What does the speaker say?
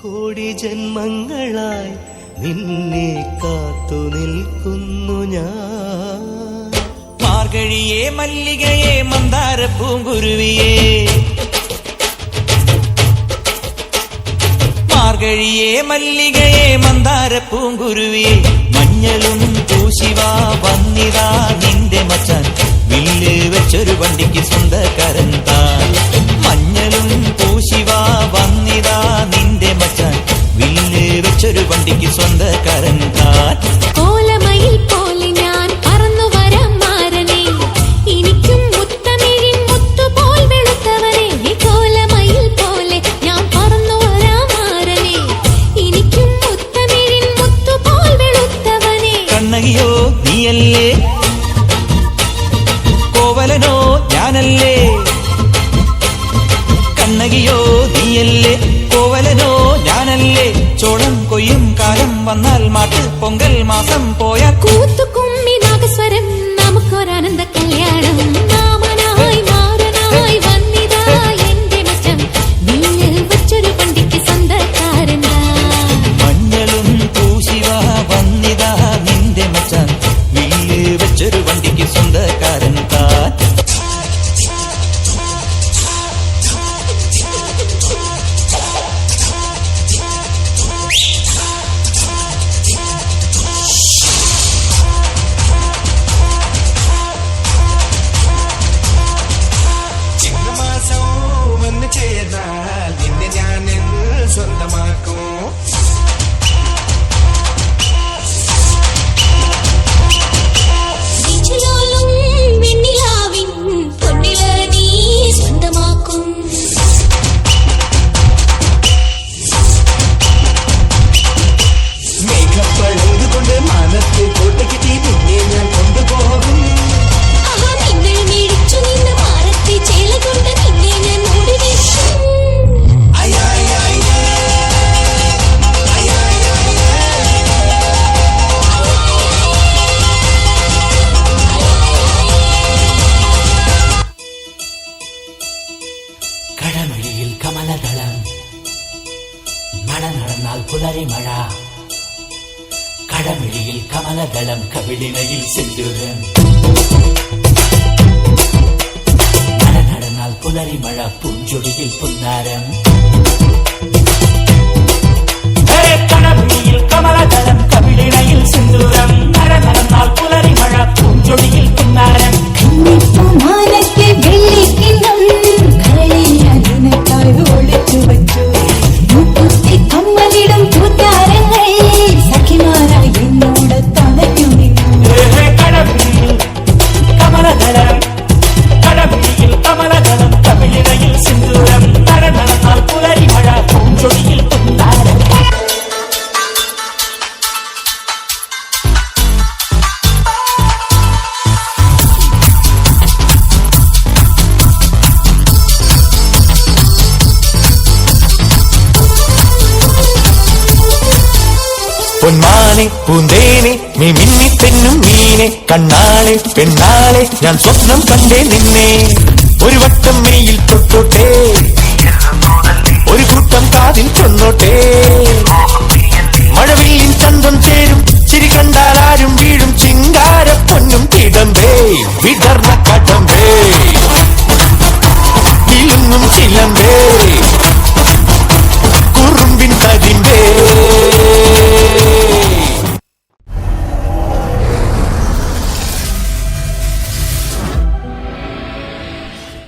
കോടി ജന്മങ്ങളായി നിന്നെ കാത്തു നിൽക്കുന്നു ഞാൻ. മാർഗഴിയേ മല്ലികയെ മന്ദാര പൂങ്കുരുവിയേ, മാർഗഴിയേ മല്ലികയെ മന്ദാര പൂങ്കുരുവിയെ, മഞ്ഞളും പൂശിവാ വന്നിതാ നിന്റെ മച്ചാൻ, വില്ല് വെച്ചൊരു വണ്ടിക്ക് സ്വന്തക്കാരൻ താൻ. മഞ്ഞളും പൂശിവാ വന്നിതാ നിന്റെ മച്ചാൻ, വില്ല് വെച്ചൊരു വണ്ടിക്ക് സ്വന്തക്കാരൻ താൻ. കോലമയിൽ പോലെ ഞാൻ പറന്നു വരാം മാരനെ, എനിക്കും മുത്തമിഴിൻ മുത്തുപോൽ വെളുത്തവനെ. കോലമയിൽ പോലെ ഞാൻ പറന്നു വരാം മാരനെ, എനിക്കും മുത്തമിഴിൻ മുത്തുപോൽ വെളുത്തവനെ. കണ്ണകിയോ നീയല്ലേ, കോവലനോ ഞാനല്ലേ. കണ്ണകിയോ നീയല്ലേ, കോവലനോ ഞാനല്ലേ. ചോളം കൊയ്യും കാലം വന്നാൽ മാട്ട് പൊങ്കൽ മാസം പോയ കൂത്തുകുമ്മി നാഗസ്വരം നമുക്കൊരാനന്ദ കല്യാണം. മാമനായി മാറനായി വന്നിതാ എന്റെ മച്ചം, വില്ലിൽ വെച്ചൊരു വണ്ടിക്ക് സ്വന്തക്കാരൻ. മഞ്ഞളും പൂശിവാ വന്നിതാ നിന്റെ മച്ചാൻ, വില്ല് വെച്ചൊരു വണ്ടിക്ക് സ്വന്തക്കാരൻ താൻ. നിന്നെ ഞാൻ സ്വന്തമാക്കും. വെണ്ണിലാവിൻ പൊന്നില നീ സ്വന്തമാക്കും. മേഘപ്പഴുതുകൊണ്ട് മനത്തിൽ കൊട്ടുകിട്ടി നിന്നെ ഞാൻ കൊണ്ടുപോകും. നിങ്ങൾ മേടിച്ചു നിന്ന മാറത്തെ ചേല കൊണ്ട് നിന്നെ ഞാൻ മൂടി വെക്കും. കടമഴിയിൽ കമലദളം, മഴ നടന്നാൽ പുലരി മഴ. കടമഴിയിൽ കമലദളം, കവിളിണയിൽ സിന്ദൂരം. മഴ നടന്നാൽ പുലരി മഴ, പൂഞ്ചൊടിയിൽ പുന്നാരം. കടമഴിയിൽ കമലദളം, കവിളിണയിൽ സിന്ദൂരം. മഴ നടന്നാൽ പുലരി മഴ, പൂഞ്ചൊടിയിൽ പുന്നാരം. മാനത്തെ വെള്ളിക്കിണ്ണം കരളിനതിനക്കായി ഒളിച്ചു വച്ചു. മുക്കുത്തി കമ്മലിടും കൂത്താരങ്ങൾ സഖിമാരായി എന്നോട് തളയ്ക്കു നിന്നു. കടമഴിയിൽ കമലദളം, കടമഴിയിൽ കമലദളം, കവിളിണയിൽ സിന്ദൂരം. മഴ നടന്നാൽ പുലരി മഴ, പൂഞ്ചൊടിയിൽ പുന്നാരം. പൊന്മാനെ പൂന്തേനെ നീ മിന്നി തെന്നും മീനെ, കണ്ണാളെ പെണ്ണാളെ ഞാൻ സ്വപ്നം കണ്ടേ നിന്നെ. ഒരു വട്ടം മെയ്യിൽ തൊട്ടോട്ടെ, ഒരു കൂട്ടം കാതിൽ ചൊന്നോട്ടെ. മഴവില്ലിൻ ചന്തം ചേരും ചിരി കണ്ടാൽ ആരും വീഴും ചിങ്കാര പൊന്നും തിടമ്പേ. വിടർന്ന കടമ്പേ, വിളുങ്ങും ചിലമ്പേ.